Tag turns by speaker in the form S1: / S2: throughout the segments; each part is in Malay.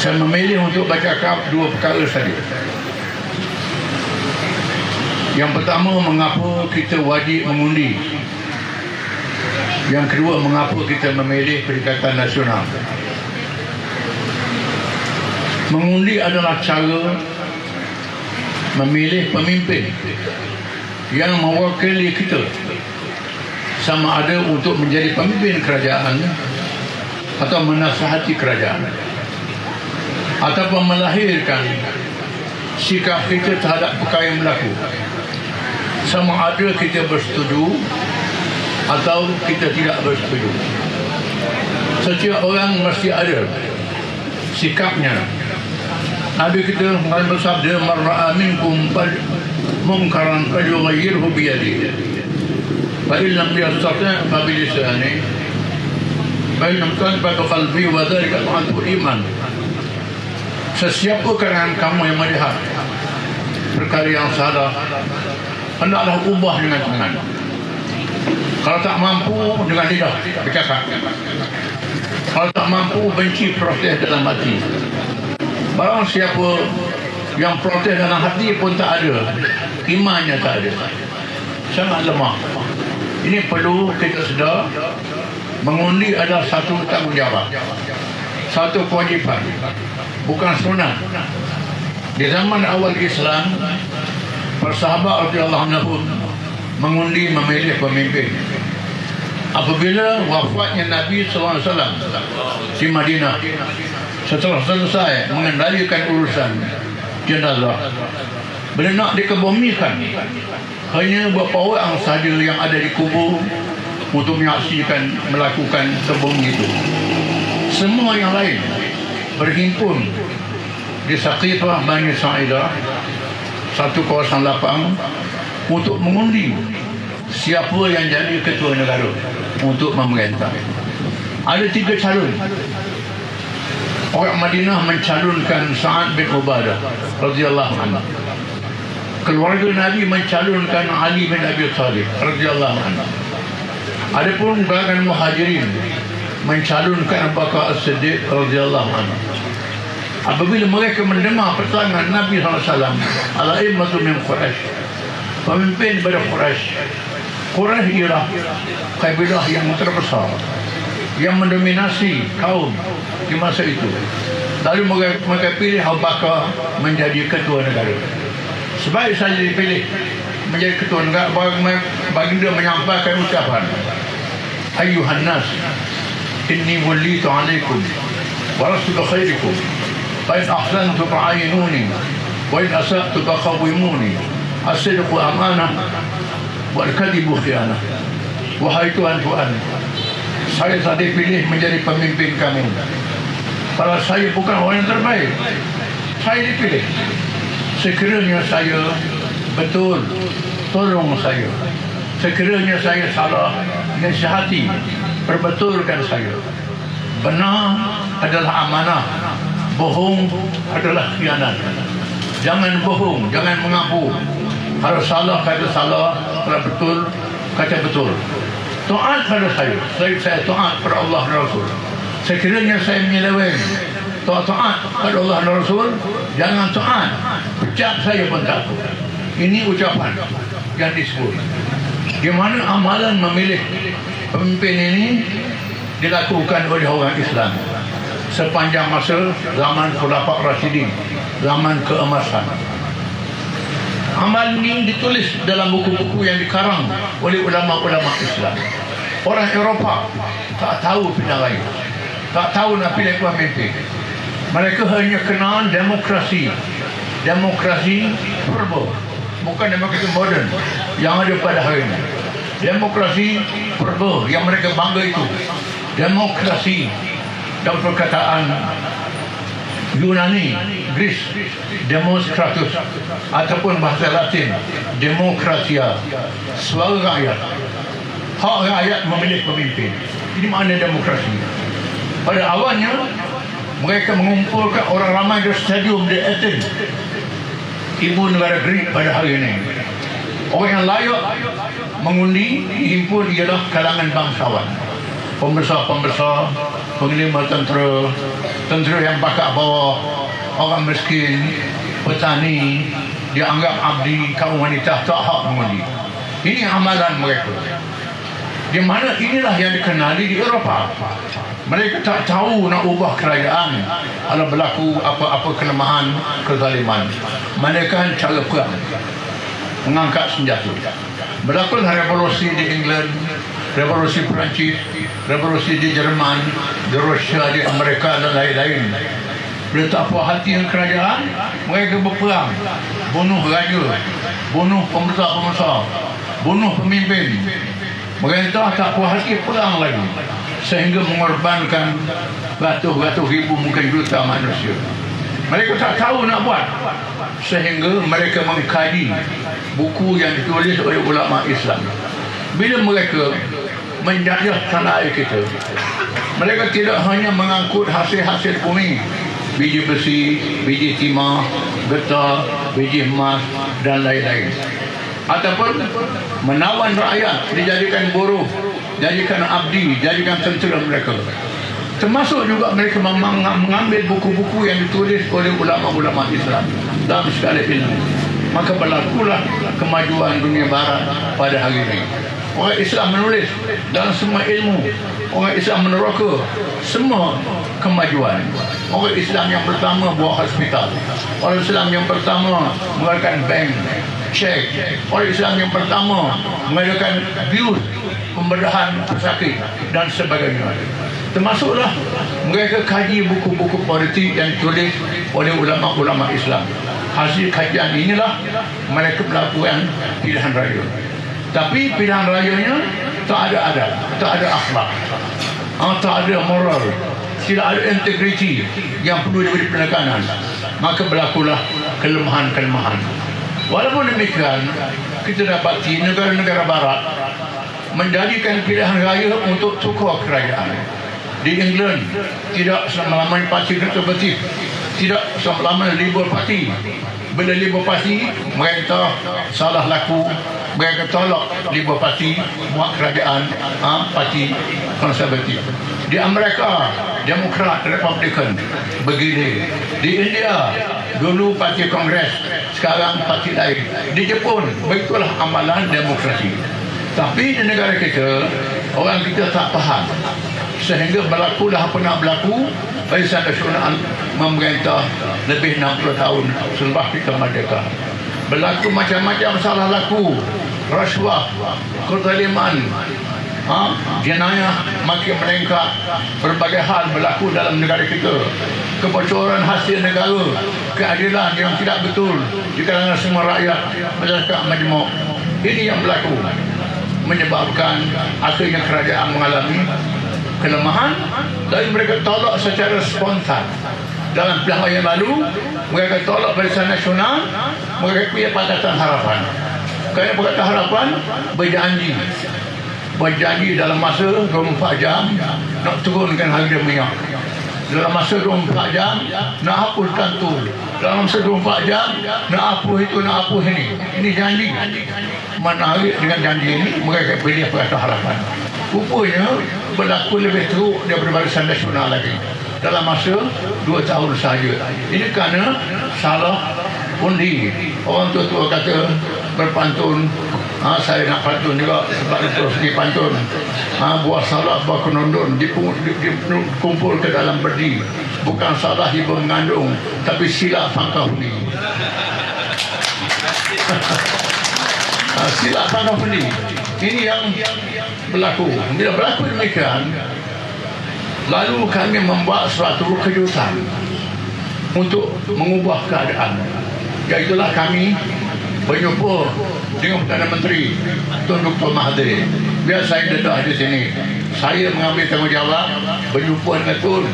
S1: Saya memilih untuk bercakap dua perkara saja. Yang pertama, mengapa kita wajib mengundi. Yang kedua, mengapa kita memilih Perikatan Nasional. Mengundi adalah cara memilih pemimpin yang mewakili kita, sama ada untuk menjadi pemimpin kerajaan atau menasihati kerajaan, ataupun melahirkan sikap kita terhadap perkara yang berlaku, sama ada kita bersetuju atau kita tidak bersetuju. Setiap orang mesti ada sikapnya. Nabi kita bersabda, "Man ra'a minkum munkaran falyughayyirhu bi yadihi, fa in lam yastati' fa bi lisanihi, fa in lam yastati' fa bi qalbihi, wa dhalika ad'aful iman." Sesiapa kalangan kamu yang melihat perkara yang salah, hendaklah ubah dengan tangan. Kalau tak mampu, dengan lidah bercakap. Kalau tak mampu, benci, protes dalam hati. Barang siapa yang protes dalam hati pun tak ada, imannya tak ada, sangat lemah. Ini perlu kita sedar. Mengundi adalah satu tanggungjawab, satu kewajipan, bukan sunat. Di zaman awal Islam, para sahabat radhiyallahu anhum mengundi memilih pemimpin. Apabila wafatnya Nabi SAW di Madinah, setelah selesai mengendalikan urusan jenazah, bila nak dikebumikan, hanya beberapa orang sahaja yang ada di kubur untuk menyaksikan melakukan kebun itu. Semua yang lain berhimpun di Saqifah Bani Sa'idah, satu kawasan lapang, untuk mengundi siapa yang jadi ketua negara untuk memerintah. Ada 3 calon. Orang Madinah mencalonkan Sa'ad bin Ubadah radhiyallahu anhu. Keluarga Nabi mencalonkan Ali bin Abi Thalib radhiyallahu anhu. Adapun kalangan Muhajirin mencalonkan Abu Bakar As-Siddiq radhiyallahu anhu. Apabila mereka mendengar pertanyaan Nabi SAW, al-a'immatu min Quraisy, pemimpin pada Quraisy. Quraisy ialah kabilah yang terbesar, yang mendominasi kaum di masa itu. Lalu mereka pilih Abu Bakar menjadi ketua negara. Sebaik saja dipilih menjadi ketua negara, baginda menyampaikan ucapan, "Ayyuhan nas, inni wallitu alaikum wa rasul khairikum, fa in ahsantu fa'ayinuni, wa in asa'tu faqawwimuni, as-sidqu amanah, wal kadhibu khiyanah." Wahai tuan-tuan, saya tadi pilih menjadi pemimpin kamu. Kalau saya bukan orang yang terbaik, saya dipilih. Sekiranya saya betul, tolong saya. Sekiranya saya salah, nasihati, perbetulkan saya. Benar adalah amanah, bohong adalah khianat. Jangan bohong, jangan mengaku. Kalau salah, kata salah. Kalau betul, kata betul. Taat pada saya taat pada Allah dan Rasul. Sekiranya saya menyeleweng, taat pada Allah dan Rasul, jangan taat, pecat saya pun tak. Ini ucapan yang disebut. Di mana amalan memilih pemimpin ini dilakukan oleh orang Islam sepanjang masa zaman Khulafa' Rasyidin, zaman keemasan. Amal ini ditulis dalam buku-buku yang dikarang oleh ulama-ulama Islam. Orang Eropah tak tahu pilihan lain, tak tahu nak pilih pemimpin. Mereka hanya kenal demokrasi, demokrasi purba, bukan demokrasi moden yang ada pada hari ini. Demokrasi purba yang mereka bangga itu, demokrasi dalam perkataan Yunani, Greece, Demoskratus, ataupun bahasa Latin, Demokratia, suara rakyat. Hak rakyat memilih pemimpin. Ini makna demokrasi. Pada awalnya, mereka mengumpulkan orang ramai di stadium di Athens, ibu negara Greek pada hari ini. Orang yang layak mengundi dihimpun ialah kalangan bangsawan, pembesar-pembesar, penglima tentera, tentera yang pakak bawah, orang miskin, petani, dia anggap abdi, kaum wanita tak hak mengundi. Ini amalan mereka. Di mana inilah yang dikenali di Eropah. Mereka tak tahu nak ubah kerajaan kalau berlaku apa-apa kelemahan, kezaliman. Mereka cara perang, mengangkat senjata. Berlaku revolusi di England, revolusi Perancis, revolusi di Jerman, di Rusia, di Amerika dan lain-lain. Bila tak puas hati dengan kerajaan, mereka berperang, bunuh raja, bunuh pembesar-pembesar, bunuh pemimpin. Mereka tak puas hati, perang lagi, sehingga mengorbankan ratus-ratus ribu, mungkin juta manusia. Mereka tak tahu nak buat, sehingga mereka mengkaji buku yang ditulis oleh ulama Islam. Bila mereka menjajah tanah air kita, mereka tidak hanya mengangkut hasil-hasil bumi, biji besi, biji timah, getah, biji emas dan lain-lain, ataupun menawan rakyat, dijadikan buruh, jadikan abdi, jadikan tentera mereka. Termasuk juga mereka mengambil buku-buku yang ditulis oleh ulama-ulama Islam dalam segala ilmu. Maka berlakulah kemajuan dunia barat pada hari ini. Orang Islam menulis dalam semua ilmu, orang Islam meneroka semua kemajuan. Orang Islam yang pertama buat hospital, orang Islam yang pertama mengadakan bank, cek, orang Islam yang pertama mengadakan bius, pembedahan pesakit dan sebagainya. Termasuklah mereka kaji buku-buku politik yang ditulis oleh ulama-ulama Islam. Hasil kajian inilah mereka melakukan pilihan raya. Tapi pilihan rayanya tak ada adab, tak ada akhlak, tak ada moral, tidak ada integriti yang perlu diberi penekanan. Maka berlakulah kelemahan-kelemahan. Walaupun demikian, kita dapati negara-negara barat menjadikan pilihan raya untuk tukar kerajaan. Di England tidak selama-lamanya parti konservatif, tidak selama-lamanya Liberal Party. Bila Liberal Party mereka salah laku, mereka tolak Liberal Party buat kerajaan parti konservatif. Di Amerika Demokrat, Republican begini. Di India dulu parti Kongres, sekarang parti lain. Di Jepun begitulah amalan demokrasi. Tapi di negara kita, orang kita tak faham, sehingga berlakulah apa nak berlaku. Barisan Nasional memerintah lebih 60 tahun selepas kita merdeka. Berlaku macam-macam salah laku, rasuah, kezaliman, jenayah makin meningkat, berbagai hal berlaku dalam negara kita. Kebocoran hasil negara, keadilan yang tidak betul di kalangan semua rakyat, masyarakat majmuk. Ini yang berlaku, menyebabkan akhirnya kerajaan mengalami kelemahan, dan mereka tolak secara spontan. Dalam pilihan yang lalu, mereka tolak Barisan Nasional, mereka punya Pakatan Harapan. Kerana Pakatan Harapan berjanji dalam masa 24 jam nak turunkan harga minyak, dalam masa 24 jam nak hapuskan tol, dalam masa 24 jam nak hapus itu, nak hapus ini. Ini janji. Menarik dengan janji ini, mereka pilih Pakatan Harapan. Rupanya berlaku lebih teruk daripada Barisan Nasional lagi dalam masa 2 tahun sahaja. Ini kerana salah undi. Orang tua-tua kata berpantun, saya nak pantun juga sebab itu segi pantun. Buah salah buah kenondon dikumpul ke dalam berdi. Bukan salah ibu mengandung, tapi silap pangkah undi. Silap pangkah undi. Ini yang berlaku. Bila berlaku demikian, lalu kami membuat suatu kejutan untuk mengubah keadaan. Iaitulah kami berjumpa dengan Perdana Menteri Tun Dr. Mahathir. Biar saya dedah di sini, saya mengambil tanggungjawab berjumpa dengan Tun.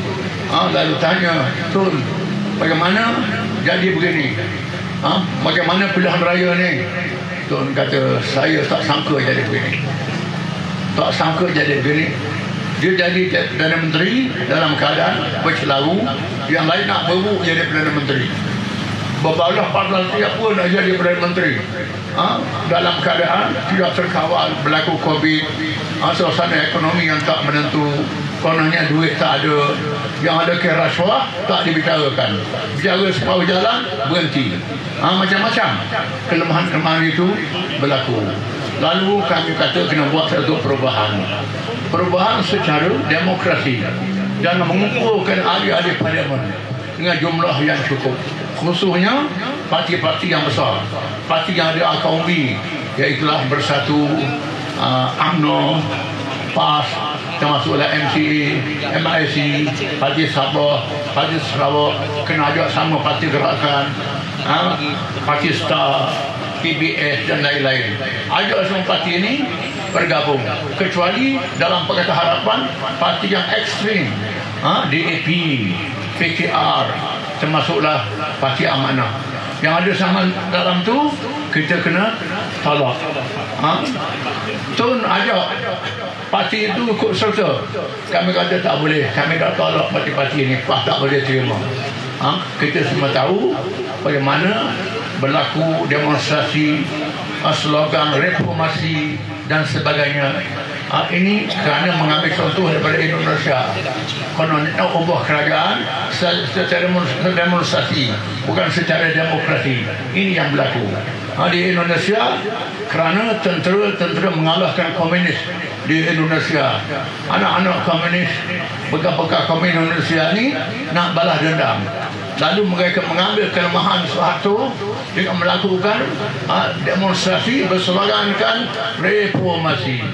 S1: Lalu tanya, Tun, bagaimana jadi begini? Bagaimana pilihan raya ni? Tun kata, saya tak sangka jadi begini. Tak sangka jadi begini. Dia jadi Perdana Menteri dalam keadaan bercelaru, yang lain nak beruk jadi Perdana Menteri. Berbalah pasal siapa nak jadi Perdana Menteri, dalam keadaan tidak terkawal, berlaku COVID, suasana ekonomi yang tak menentu, kononnya duit tak ada, yang ada ke rasuah tak dibicarakan, bicara separuh jalan berhenti. Macam-macam kelemahan-kelemahan itu berlaku. Lalu kami kata kena buat satu perubahan secara demokrasi dan mengumpulkan ahli-ahli parlimen dengan jumlah yang cukup, khususnya parti-parti yang besar, parti yang ada akar umbi, iaitulah Bersatu, UMNO, PAS, termasuklah MCA, MIC, Parti Sabah, Parti Sarawak, kena ajak sama Parti Gerakan, Parti Star, PBS dan lain-lain. Ajak semua parti ini bergabung, kecuali dalam Pakatan Harapan parti yang ekstrim, DAP, PKR, termasuklah Parti Amanah. Yang ada sama dalam tu kita kena tolak. Tun ajak parti itu ikut serta. Kami kata tak boleh, kami dah tolak parti-parti ini, tak boleh terima. Kita semua tahu bagaimana berlaku demonstrasi, slogan reformasi dan sebagainya. Ini kerana mengambil contoh daripada Indonesia. Konon nak ubah kerajaan secara demonstrasi, bukan secara demokrasi. Ini yang berlaku di Indonesia kerana tentera mengalahkan komunis di Indonesia. Anak-anak komunis, bekas-bekas komunis Indonesia ni nak balas dendam. Lalu mereka mengambil kelemahan suatu dengan melakukan demonstrasi berslogankan reformasi.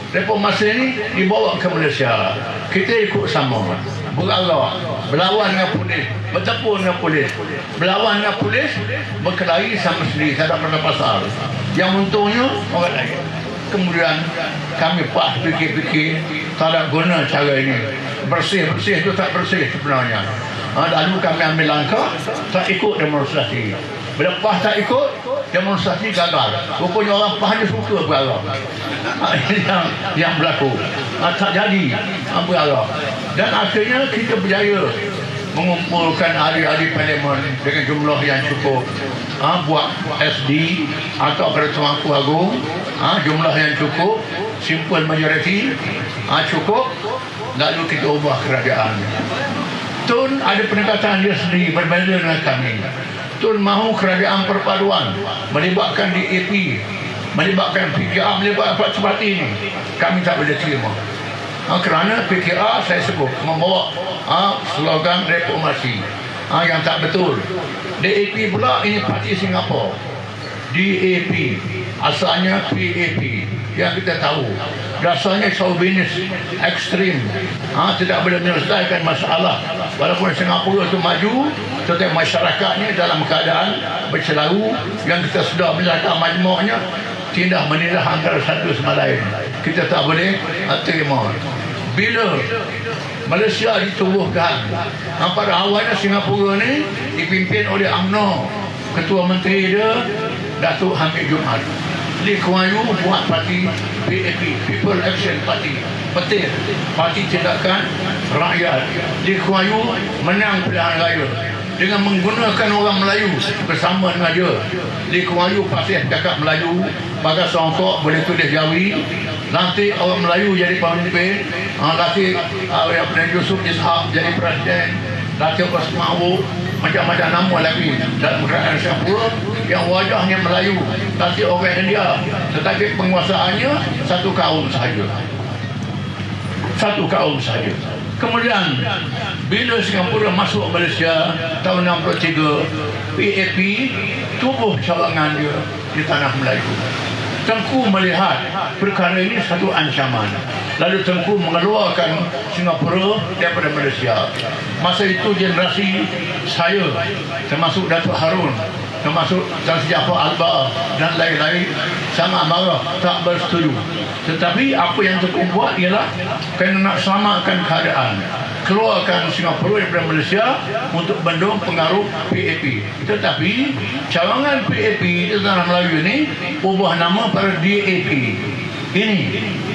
S1: Reformasi ini dibawa ke Malaysia. Kita ikut sama, beralak, berlawan dengan polis, bertempur dengan polis, berlawan dengan polis, berkelahi sama sendiri, tak ada pada pasal. Yang untungnya orang lain. Kemudian kami fikir-fikir, tak ada guna cara ini. Bersih-bersih itu tak bersih sebenarnya. Lalu kami ambil langkah, tak ikut demonstrasi. Bila PAS tak ikut, demonstrasi gagal. Rupanya orang PAS hanya suka beralak. Ini yang berlaku. Tak jadi beralak. Dan akhirnya kita berjaya mengumpulkan ahli-ahli parlimen dengan jumlah yang cukup. Buat SD atau Pertuan Aku Agung, jumlah yang cukup, simple majority, cukup. Lalu kita ubah kerajaan. Tun ada pendekatan dia sendiri berbeza dengan kami. Tun mahu kerajaan perpaduan, melibatkan DAP, melibatkan PKR, melibatkan parti-parti ini. Kami tak boleh terima. Kerana PKR saya sebut membawa slogan reformasi yang tak betul. DAP pula ini parti Singapura. DAP asalnya PAP yang kita tahu dasarnya chauvinis ekstrim, tidak boleh menyelesaikan masalah. Walaupun Singapura itu maju, tetapi masyarakatnya dalam keadaan bercelaru yang kita sudah melihat majmuknya tindak menindah antara satu sama lain. Kita tak boleh terima. Bila Malaysia ditubuhkan, pada awalnya Singapura ni dipimpin oleh UMNO, ketua menteri dia Datuk Hamid Jumaat. Lee Kuan Yew buat parti PAP, People Action Party, Petir, Parti Tindakan Rakyat. Lee Kuan Yew menang pilihan raya dengan menggunakan orang Melayu bersama dengan dia. Lee Kuan Yew pasti cakap Melayu, Bagas Songkok boleh tulis Jawi. Nanti orang Melayu jadi pemimpin, nanti Yusuf Ishak jadi presiden, nanti Osmawu, macam-macam nama lagi dalam kerajaan Singapura yang wajahnya Melayu, nanti orang India, tetapi penguasaannya satu kaum sahaja. Satu kaum sahaja. Kemudian bila Singapura masuk Malaysia tahun 63, PAP tubuh cawangan dia di tanah Melayu. Tengku melihat perkara ini satu ancaman. Lalu Tengku mengeluarkan Singapura daripada Malaysia. Masa itu generasi saya, termasuk Datuk Harun, termasuk Tan Sri Jaafar Albar dan lain-lain, sangat marah, tak bersetuju. Tetapi apa yang Tengku buat ialah kena nak selamatkan keadaan, keluarkan Singapura daripada Malaysia untuk bendung pengaruh PAP. Tetapi cawangan PAP di tanah Melayu ini ubah nama pada DAP. Ini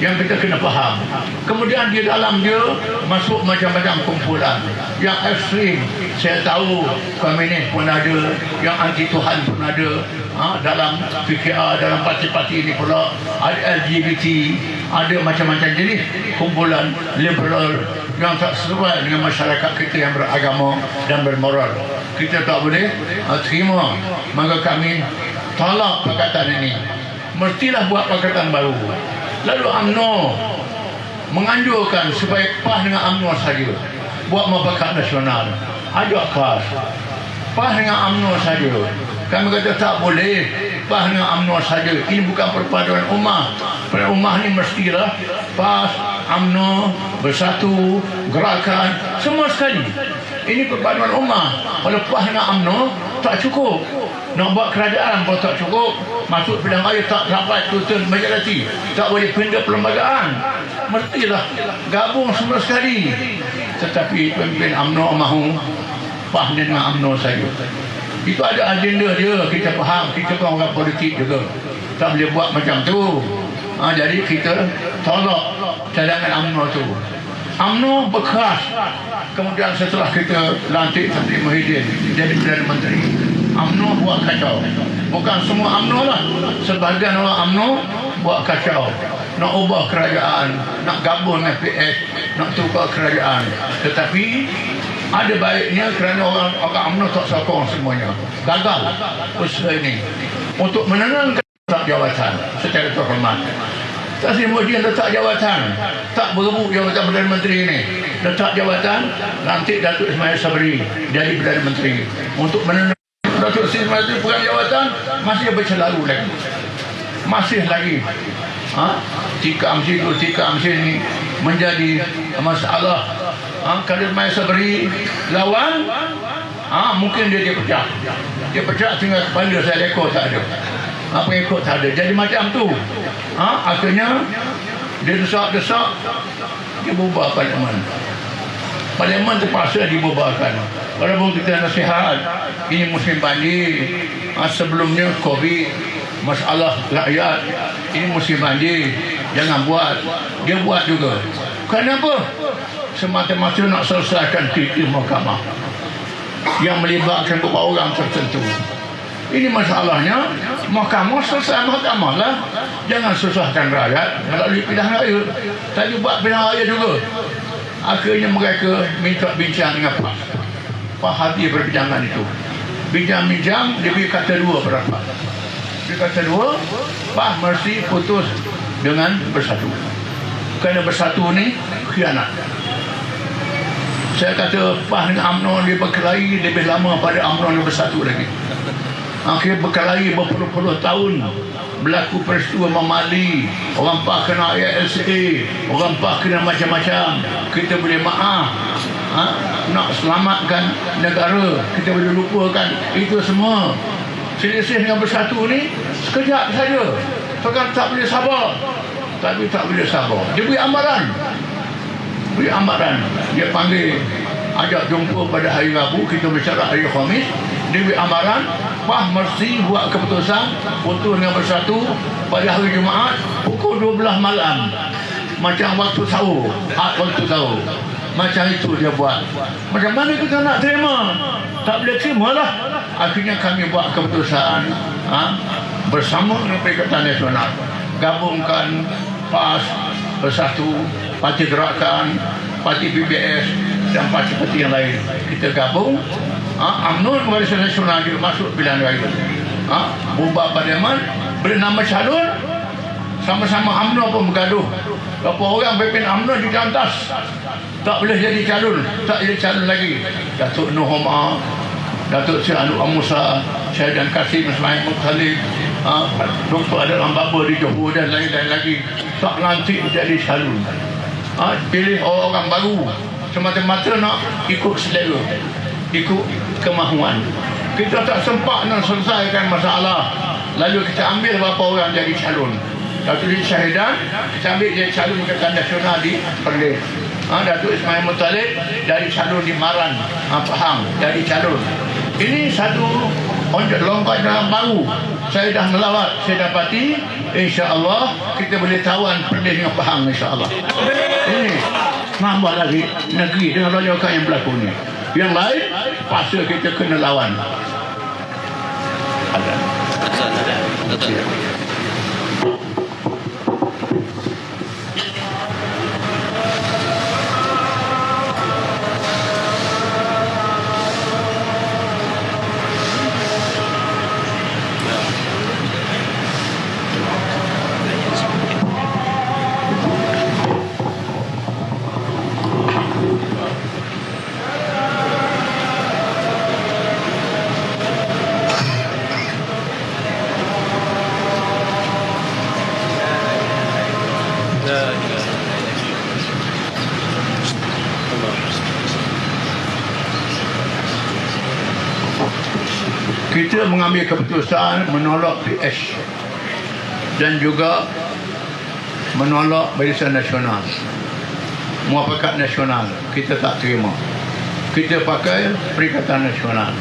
S1: yang kita kena faham. Kemudian di dalam dia masuk macam-macam kumpulan yang ekstrim. Saya tahu komunis pun ada, yang anti Tuhan pun ada. Dalam PKR, dalam parti-parti ini pula ada LGBT, ada macam-macam jenis kumpulan liberal yang tak sesuai dengan masyarakat kita yang beragama dan bermoral. Kita tak boleh terima. Maka kami tolak perkataan ini. Mestilah buat perkataan baru. Lalu UMNO menganjurkan supaya PAS dengan UMNO saja buat mufakat nasional. Ajak PAS dengan UMNO saja. Kami kata tak boleh PAS dengan UMNO saja. Ini bukan perpaduan ummah. Perpaduan ummah ni mestilah PAS, UMNO, Bersatu, Gerakan, semua sekali. Ini perpaduan ummah. Kalau PAS dengan UMNO tak cukup. Nak buat kerajaan pun tak cukup. Masuk bidang air tak dapat tutup majoriti. Tak boleh pindah perlembagaan. Mestilah gabung semua sekali. Tetapi pemimpin UMNO mahu PAS dengan UMNO saja. Itu ada agenda dia, kita faham. Kita pun orang politik juga. Tak boleh buat macam tu. Jadi kita tolak cadangan UMNO tu. UMNO berkeras. Kemudian setelah kita lantik Tengku Muhyiddin jadi Perdana Menteri, UMNO buat kacau. Bukan semua UMNO lah, sebahagian orang UMNO buat kacau. Nak ubah kerajaan, nak gabung dengan PS, nak tukar kerajaan. Tetapi ada baiknya kerana orang UMNO tak sokong semuanya. Gagal usaha ini untuk menenangkan letak jawatan secara terhormat. Tak Muhyiddin letak jawatan, tak berebut jawatan Perdana Menteri ini. Letak jawatan, lantik Datuk Ismail Sabri jadi Perdana Menteri. Untuk menenangkan Datuk Ismail Sabri pegang jawatan, masih bercelaru lagi. Masih lagi. Tikam situ, tikam sini menjadi masalah. Kalau Ismail Sabri lawan, mungkin dia pecah. Dia pecah tinggal kepala saya ekor tak ada. Pengikut tak ada. Jadi macam tu. Akhirnya dia desak-desak, dia bubar parlimen. Parlimen terpaksa dibubarkan. Walaupun kita nasihat, ini musim banjir, sebelumnya COVID, masalah rakyat, ini musim banjir, jangan buat. Dia buat juga. Kenapa? Semata-mata nak selesaikan titih mahkamah yang melibatkan beberapa orang tertentu. Ini masalahnya, mahkamah selesai mahkamah lah. Jangan susahkan rakyat melalui pilihan raya. Tadi buat pilihan raya juga. Akhirnya mereka minta bincang dengan PAS. PAS hati perbincangan itu. Bincang-bincang, dia beri kata dua berapa. Dia kata dua, PAS mesti putus dengan Bersatu. Kerana Bersatu ni khianat. Saya kata PAS dengan UMNO dia berkelahi lebih lama pada UMNO yang Bersatu lagi. Akhirnya berkelahi berpuluh-puluh tahun. Berlaku peristiwa memali, orang PAS kena ILCA, orang PAS kena macam-macam. Kita boleh maaf, nak selamatkan negara, kita boleh lupakan itu semua. Selisih dengan Bersatu ni sekejap saja. Sekarang tak boleh sabar. Tapi tak boleh sabar. Dia beri amaran. Dia panggil, ajak jumpa pada hari Rabu, kita bicara hari Khamis. Dia beri amaran, PAS mesti buat keputusan putus dengan Bersatu pada hari Jumaat pukul 12 malam. Macam waktu sahur, macam itu dia buat. Macam mana kita nak terima? Tak boleh terima lah. Akhirnya kami buat keputusan bersama dengan Perikatan Nasional, gabungkan PAS, Bersatu, Parti Gerakan, Parti PBS dan parti-parti yang lain. Kita gabung. UMNO Barisan Nasional juga masuk pilihan raya. Bubar parlimen, beri nama calon, sama-sama UMNO pun bergaduh. Berapa orang pimpin UMNO di atas tak boleh jadi calon, tak jadi calon lagi. Datuk Nur Omar, Datuk Seri Anwar Musa, Syahidan Kasim Ismail Muktalib, Dr. Adel Ambaba di Johor dan lain-lain lagi tak lantik jadi calon. Pilih orang baru semata-mata nak ikut selera, ikut kemahuan. Kita tak sempat nak selesaikan masalah, lalu kita ambil beberapa orang jadi calon. Datuk Syahidan kita ambil jadi calon Perikatan Nasional di Perlis. Datuk Ismail Muktalib dari calon di Maran, Pahang jadi calon. Ini satu lompatan baru. Saya dah melawat, saya dapati, insya-Allah kita boleh tawan Perlis dengan Pahang, insya-Allah. Ini nambah lagi negeri dengan rojakan yang berlaku ni. Yang lain pasal kita kena lawan. Ada. kita mengambil keputusan menolak PH dan juga menolak Barisan Nasional, Muafakat Nasional. Kita tak terima. Kita pakai Perikatan Nasional.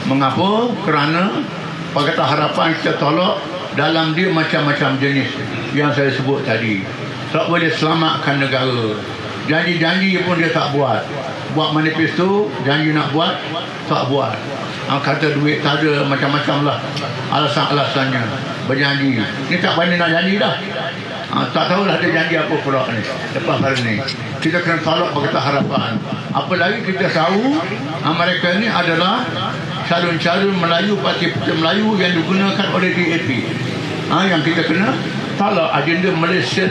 S1: Mengapa? Kerana Pakatan Harapan kita tolak dalam dia macam-macam jenis yang saya sebut tadi. Tak boleh selamatkan negara. Janji-janji pun dia tak buat. Buat manifesto, janji nak buat, tak buat. Kata duit tak ada, macam-macam lah alasan-alasannya. Berjanji. Ni tak pandai nak janji dah. Tak tahulah dia janji apa pula ni lepas hari ni. Kita kena tolak Pakatan Harapan. Apa lagi kita tahu mereka ni adalah calon-calon Melayu, parti-parti Melayu yang digunakan oleh DAP. Yang kita kena tolak agenda Malaysia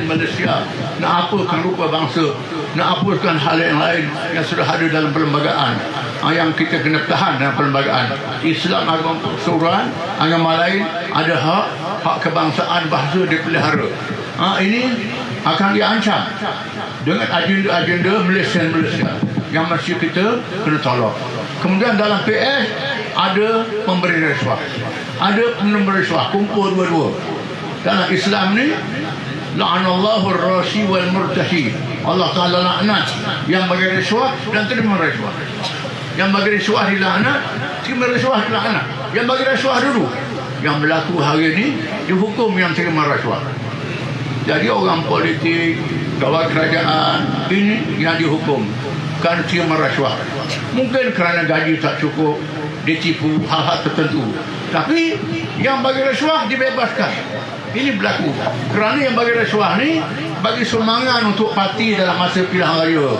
S1: nak apakan rupa bangsa, nak hapuskan hal yang lain yang sudah ada dalam perlembagaan. Yang kita kena tahan dalam perlembagaan. Islam agama persaudaraan, agama lain ada hak kebangsaan, bahasa dipelihara. Ini akan diancam dengan agenda Malaysia yang masih kita kena tolak. Kemudian dalam PS ada pemberi rasuah, ada pemberi rasuah, kumpul dua-dua. Dalam Islam ni la'anallahu ar-rashi wal murtashi. Allah Taala laknat yang bagi rasuah dan terima rasuah. Yang bagi rasuah dilaknat, terima rasuah dilaknat. Yang bagi rasuah dulu, yang berlaku hari ini dihukum yang terima rasuah. Jadi orang politik, kawal kerajaan ini yang dihukum kerana terima rasuah. Mungkin kerana gaji tak cukup, ditipu hal-hal tertentu. Tapi yang bagi rasuah dibebaskan. Ini berlaku kerana yang bagi rasuah ni bagi sumbangan untuk parti dalam masa pilihan raya.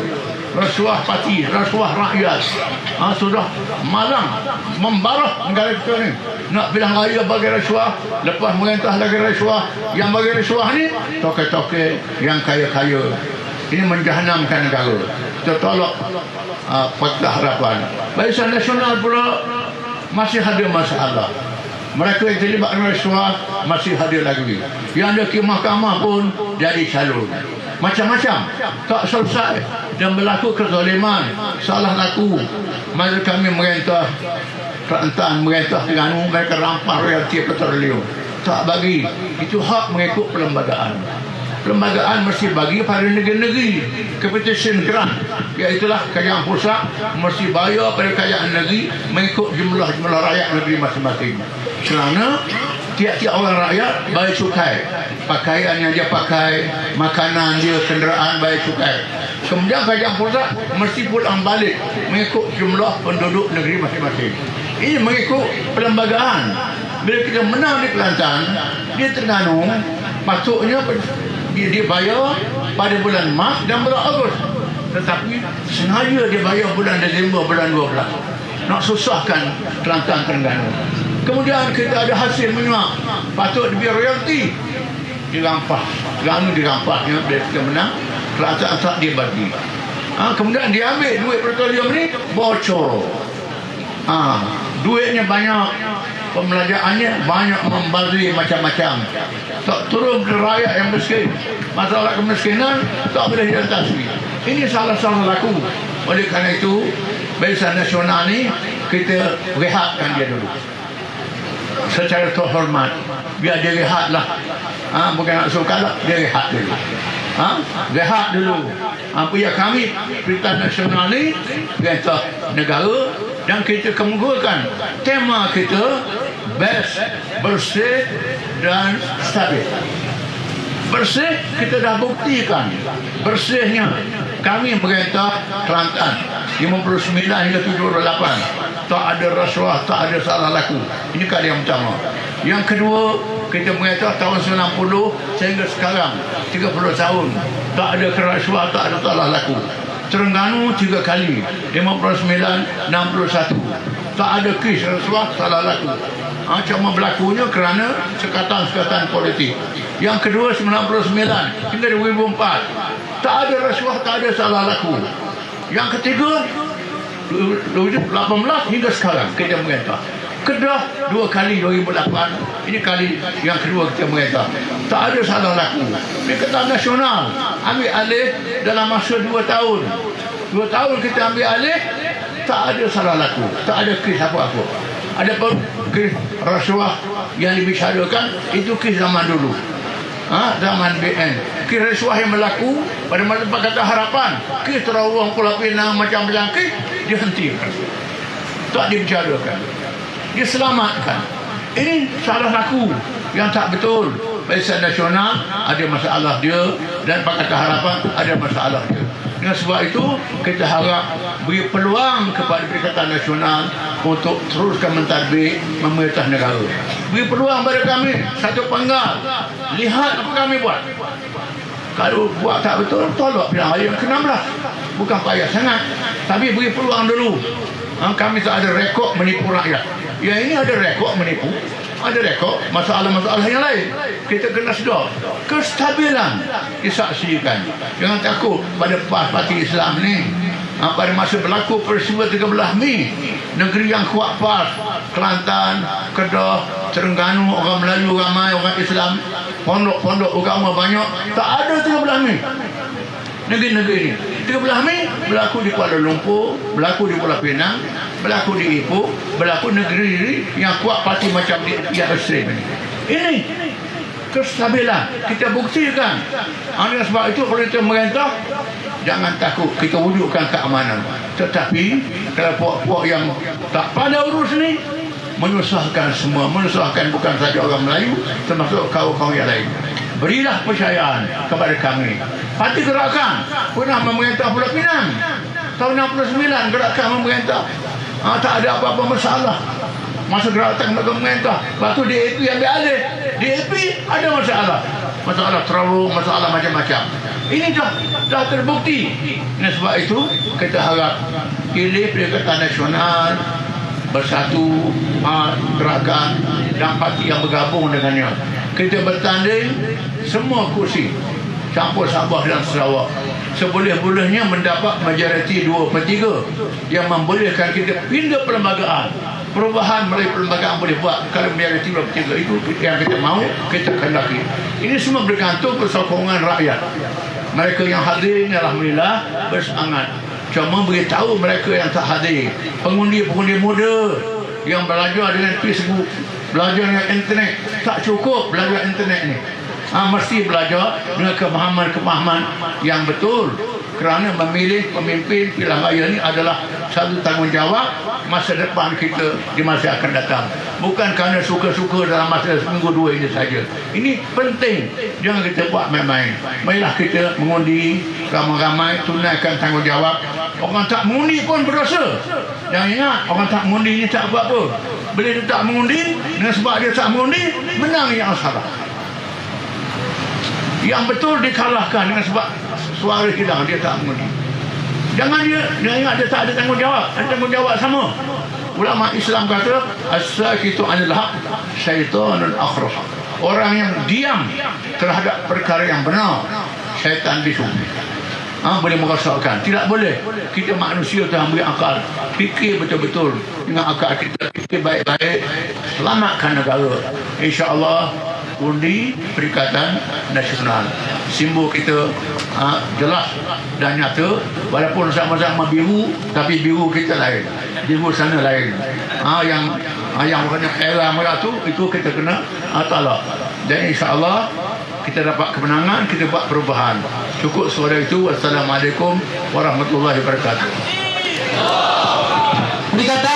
S1: Rasuah parti, rasuah rakyat. Sudah malang membarah negara kita ni. Nak pilihan raya bagi rasuah, lepas merintah lagi rasuah. Yang bagi rasuah ni toke-toke yang kaya-kaya. Ini menjahanamkan negara. Kita tolak Pakatan Harapan. Barisan Nasional pula masih ada masalah. Mereka yang terlibat dengan rasuah masih ada lagi. Yang ada ke mahkamah pun jadi calon. Macam-macam tak selesai dan berlaku kezaliman, salah laku. Masa kami merintah Kelantan, merintah Terengganu, mereka rampas royalti petroleum, tak bagi. Itu hak mengikut perlembagaan. Perlembagaan mesti bagi pada negeri-negeri competition grant, iaitulah kerajaan pusat mesti bayar pada kerajaan negeri mengikut jumlah rakyat negeri masing-masing. Kerana tiap-tiap orang rakyat bayar cukai, pakaian yang dia pakai, makanan dia, kenderaan bayar cukai. Kemudian kerajaan pusat mesti pulang balik mengikut jumlah penduduk negeri masing-masing. Ini mengikut perlembagaan. Bila kita menang di Kelantan, di Terengganu, patutnya dia bayar pada bulan Mac dan bulan Ogos. Tetapi sengaja dia bayar bulan Disember, bulan 12. Nak susahkan Kelantan, Terengganu. Kemudian kita ada hasil menyuap, patut diberi royalti, dirampas. Terengganu dirampas. Bila kita menang, Kelantan tak dia bagi. Kemudian dia ambil duit petroleum ni, bocor. Duitnya banyak, pembelajarannya banyak, membazir macam-macam. Tak turun ke rakyat yang miskin. Masalah kemiskinan tak boleh diatasi. Ini salah-salah laku. Oleh kerana itu, Barisan Nasional ni kita rehatkan dia dulu secara terhormat. Biar dia rehatlah. Bukan nak suruh kalah, dia rehat dulu. Rehat dulu. Ya kami Perikatan Nasional ni perintah negara dan kita kemukakan tema kita best, bersih dan stabil. Bersih kita dah buktikan. Bersihnya kami perintah Kelantan 59 hingga 78 tak ada rasuah, tak ada salah laku. Ini kali yang pertama. Yang kedua, kita perintah tahun 90 sehingga sekarang 30 tahun tak ada kerasuah, tak ada salah laku. Terengganu 3 kali 59, 61 tak ada kes rasuah, salah laku. Cuma berlakunya kerana sekatan-sekatan politik. Yang kedua 99 hingga 2004 tak ada rasuah, tak ada salah laku. Yang ketiga 18 hingga sekarang kita merintah. Kedah 2 kali 2008. Ini kali yang kedua kita merintah. Tak ada salah laku. Perikatan Nasional ambil alih dalam masa 2 tahun. 2 tahun kita ambil alih, tak ada salah laku, tak ada kes apa-apa. Adapun kes rasuah yang dibicarakan itu kes zaman dulu. Zaman BN. Kes rasuah yang berlaku pada masa Pakatan Harapan, kes terawang Pulau Pinang macam-macam kes dihentikan. Tak dibicarakan. Diselamatkan. Ini salah laku yang tak betul. Barisan Nasional ada masalah dia dan Pakatan Harapan ada masalah dia. Dengan sebab itu kita harap beri peluang kepada Perikatan Nasional untuk teruskan mentadbir memerintah negara. Beri peluang pada kami satu penggal. Lihat apa kami buat. Kalau buat tak betul, tolak pilihan hari yang ke-16. Bukan payah sangat, tapi beri peluang dulu. Kami tak ada rekod menipu rakyat. Ya, ini ada rekod menipu, ada rekod masalah-masalah yang lain. Kita kena sedar kestabilan disaksikan. Jangan takut pada parti Islam ni. Pada masa berlaku peristiwa 13 Mei, negeri yang kuat PAS, Kelantan, Kedah, Terengganu, orang Melayu ramai, orang Islam, pondok-pondok agama banyak, tak ada 13 Mei. Negeri-negeri ini 13 Mei berlaku di Kuala Lumpur, berlaku di Pulau Pinang, berlaku di Ipoh, berlaku negeri yang kuat parti macam yang ekstrem ini. Ini kestabilan kita buktikan. Oleh sebab itu kalau kita merintah, jangan takut, kita wujudkan keamanan. Tetapi kalau puak-puak yang tak pandai urus ni menyusahkan semua, menyusahkan bukan saja orang Melayu, termasuk kaum-kaum yang lain. Berilah percayaan kepada kami. Parti Gerakan pernah memerintah Pulau Pinang tahun 69, Gerakan memerintah. Tak ada apa-apa masalah. Masa Gerakan memerintah, lepas tu DAP ambil alih. DAP ada masalah terlalu, masalah macam-macam. Ini dah terbukti. Dan sebab itu kita harap pilih Perikatan Nasional bersatu, Gerakan dan parti yang bergabung dengannya. Kita bertanding semua kursi campur Sabah dan Sarawak. Seboleh-bolehnya mendapat majoriti 2/3 yang membolehkan kita pindah perlembagaan. Perubahan melalui perlembagaan boleh buat. Kalau majoriti 2/3 itu yang kita mahu, kita kendaki. Ini semua bergantung persokongan rakyat. Mereka yang hadir ini alhamdulillah bersemangat. Cuma beritahu mereka yang tak hadir, pengundi-pengundi muda yang belajar dengan Facebook, belajar dengan internet, tak cukup belajar internet ni. Mesti belajar dengan kemahaman-kemahaman yang betul. Kerana memilih pemimpin pilihan raya ni adalah satu tanggungjawab masa depan kita di masa akan datang. Bukan kerana suka-suka dalam masa seminggu dua ini saja. Ini penting. Jangan kita buat main-main. Marilah kita mengundi ramai-ramai, tunaikan tanggungjawab. Orang tak mengundi pun berdosa. Jangan ingat, orang tak mengundi ni tak buat apa. Bila dia tak mengundi, dengan sebab dia tak mengundi, menang yang salah. Yang betul dikalahkan dengan sebab suara hilang, dia tak mengundi. Jangan dia ingat dia tak ada tanggungjawab. Ada tanggungjawab sama. Ulama Islam kata as-sakitu 'anil haq syaitanun akhrah. Orang yang diam terhadap perkara yang benar, syaitan bisu. Boleh merosakkan. Tidak boleh. Kita manusia tu ambil akal, fikir betul-betul dengan akal kita, fikir baik-baik, selamatkan negara. InsyaAllah undi Perikatan Nasional. Simbol kita jelas dan nyata. Walaupun sama-sama biru, tapi biru kita lain, biru sana lain. Yang warna era merah tu, itu kita kena talak. Dan insyaAllah kita dapat kemenangan, kita buat perubahan. Cukup suara itu. Wassalamualaikum warahmatullahi wabarakatuh.
S2: Perikatan